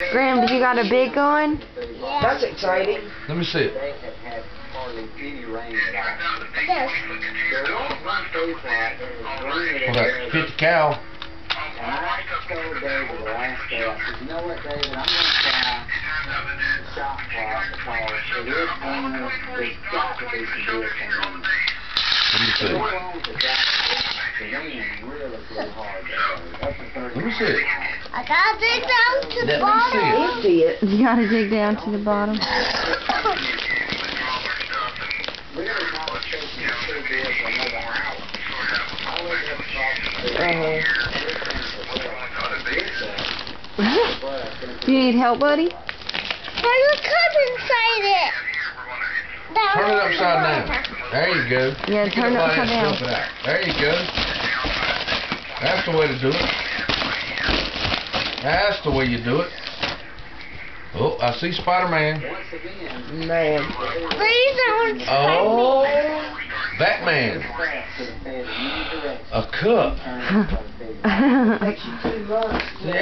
Graham, did you got a big going? Yeah. That's exciting. Let me see it. They have had hardly any rain at all. Yes. There was one phase like there was green Well, that 50 cow. and I told David the last day, I said, you know what, David, I'm going to try the shot clock because it is one of there's got to be some deer coming in. Let me see The it. ones that got the wind really blew hard that day. Up to 30 Let me see it. I gotta dig down to the Let me bottom. see it. You see it. You gotta dig down to the bottom. Really not chasing two deer for another hour. I was up Do you need help, buddy? But look up inside it. Turn it upside down. There you go. Yeah, Get turn it the upside line and down. dump it out. There you go. That's the way to do it. That's the way you do it. Oh, I see Spider-Man. Once again, Man. Please don't Oh, Batman. fast to the bed in any direction. A cup. Turn it to the bed. Takes you 2 months. Yeah.